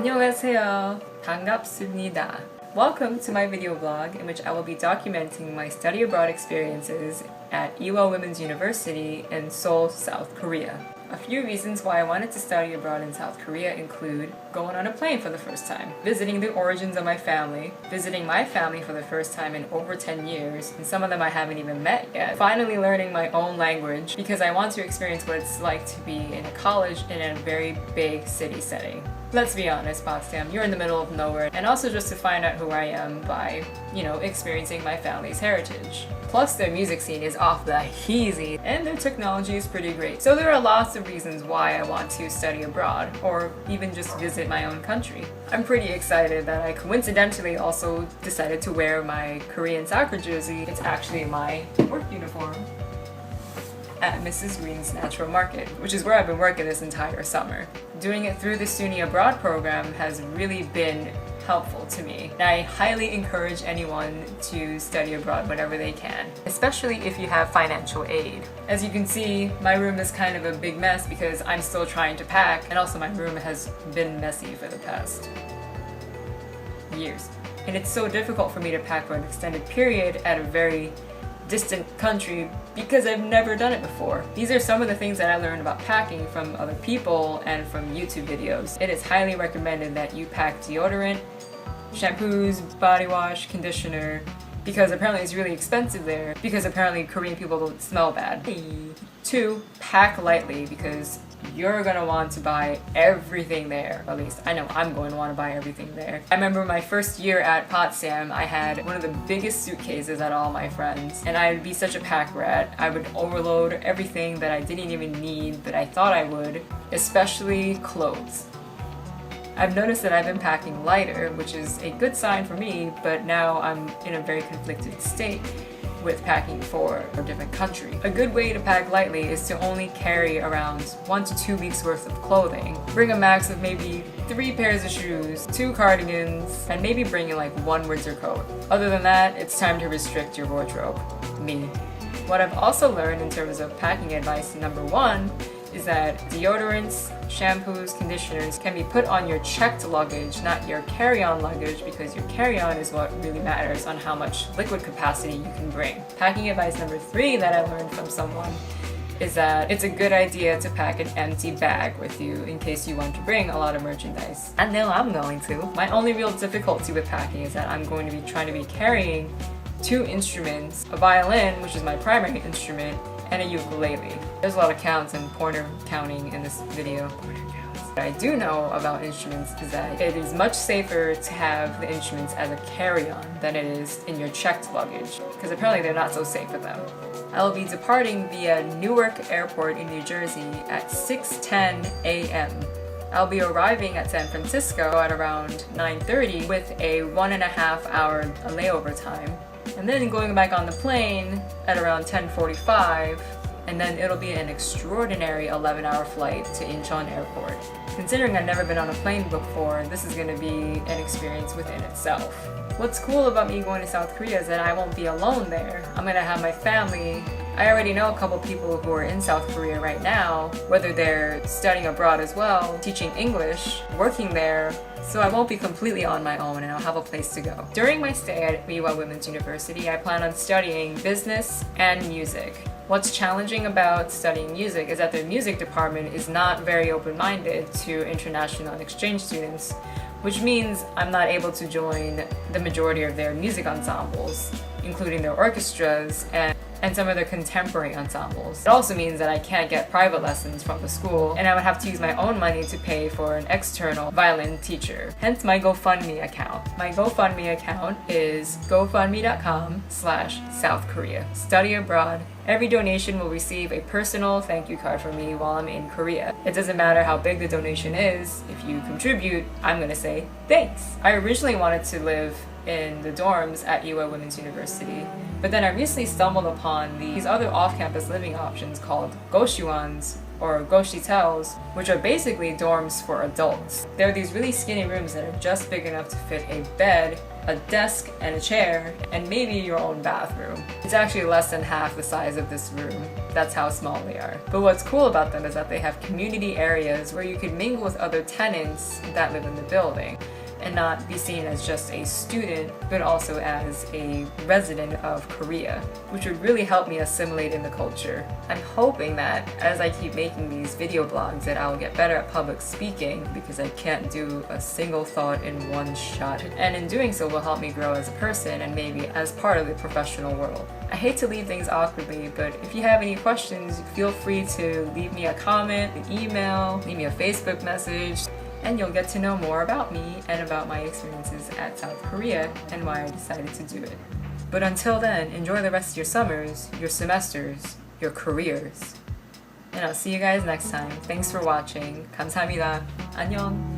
안녕하세요. 반갑습니다. Welcome to my video blog in which I will be documenting my study abroad experiences at Ewha Womans University in Seoul, South Korea. A few reasons why I wanted to study abroad in South Korea include going on a plane for the first time, visiting the origins of my family, visiting my family for the first time in over 10 years, and some of them I haven't even met yet, finally learning my own language because I want to experience what it's like to be in a college in a very big city setting. Let's be honest, Potsdam, you're in the middle of nowhere, and also just to find out who I am by, experiencing my family's heritage. Plus, their music scene is off the heezy, and their technology is pretty great. So there are lots of reasons why I want to study abroad, or even just visit my own country. I'm pretty excited that I coincidentally also decided to wear my Korean soccer jersey. It's actually my work uniform at Mrs. Green's Natural Market, which is where I've been working this entire summer. Doing it through the SUNY Abroad program has really been helpful to me. And I highly encourage anyone to study abroad whenever they can, especially if you have financial aid. As you can see, my room is kind of a big mess because I'm still trying to pack, and also my room has been messy for the past years. And it's so difficult for me to pack for an extended period at a very distant country because I've never done it before. These are some of the things that I learned about packing from other people and from YouTube videos. It is highly recommended that you pack deodorant, shampoos, body wash, conditioner, because apparently it's really expensive there, because apparently Korean people don't smell bad. 2, pack lightly because you're gonna want to buy everything there. At least I know I'm going to want to buy everything there. I remember my first year at Potsdam, I had one of the biggest suitcases at all my friends, and I'd be such a pack rat. I would overload everything that I didn't even need, but I thought I would, especially clothes. I've noticed that I've been packing lighter, which is a good sign for me, but now I'm in a very conflicted state with packing for a different country. A good way to pack lightly is to only carry around 1 to 2 weeks worth of clothing. Bring a max of maybe 3 pairs of shoes, 2 cardigans, and maybe bring in like 1 winter coat. Other than that, it's time to restrict your wardrobe. Me. What I've also learned in terms of packing advice, number 1, is that deodorants, shampoos, conditioners can be put on your checked luggage, not your carry-on luggage, because your carry-on is what really matters on how much liquid capacity you can bring. Packing advice number 3 that I learned from someone is that it's a good idea to pack an empty bag with you in case you want to bring a lot of merchandise. I know I'm going to. My only real difficulty with packing is that I'm going to be trying to be carrying 2 instruments, a violin, which is my primary instrument, and a ukulele. There's a lot of counts and pointer counting in this video. What I do know about instruments is that it is much safer to have the instruments as a carry-on than it is in your checked luggage, because apparently they're not so safe with them. I will be departing via Newark Airport in New Jersey at 6:10 a.m. I'll be arriving at San Francisco at around 9:30 with a 1.5 hour layover time, and then going back on the plane at around 10:45, and then it'll be an extraordinary 11-hour flight to Incheon Airport. Considering I've never been on a plane before, this is going to be an experience within itself. What's cool about me going to South Korea is that I won't be alone there. I'm going to have my family. I already know a couple people who are in South Korea right now, whether they're studying abroad as well, teaching English, working there, so I won't be completely on my own and I'll have a place to go. During my stay at Ewha Womans University, I plan on studying business and music. What's challenging about studying music is that their music department is not very open-minded to international exchange students, which means I'm not able to join the majority of their music ensembles, including their orchestras and some of their contemporary ensembles. It also means that I can't get private lessons from the school, and I would have to use my own money to pay for an external violin teacher, hence my GoFundMe account. My GoFundMe account is gofundme.com/South Korea. Study abroad. Every donation will receive a personal thank you card from me while I'm in Korea. It doesn't matter how big the donation is, if you contribute, I'm gonna say thanks. I originally wanted to live in the dorms at Ewha Womans University, but then I recently stumbled upon these other off-campus living options called goshwons or goshitels, which are basically dorms for adults. There are these really skinny rooms that are just big enough to fit a bed, a desk and a chair, and maybe your own bathroom. It's actually less than half the size of this room. That's how small they are. But what's cool about them is that they have community areas where you can mingle with other tenants that live in the building and not be seen as just a student, but also as a resident of Korea, which would really help me assimilate in the culture. I'm hoping that as I keep making these video blogs that I'll get better at public speaking, because I can't do a single thought in one shot. And in doing so will help me grow as a person and maybe as part of the professional world. I hate to leave things awkwardly, but if you have any questions, feel free to leave me a comment, an email, leave me a Facebook message, and you'll get to know more about me and about my experiences at South Korea and why I decided to do it. But until then, enjoy the rest of your summers, your semesters, your careers. And I'll see you guys next time. Thanks for watching. 감사합니다. 안녕.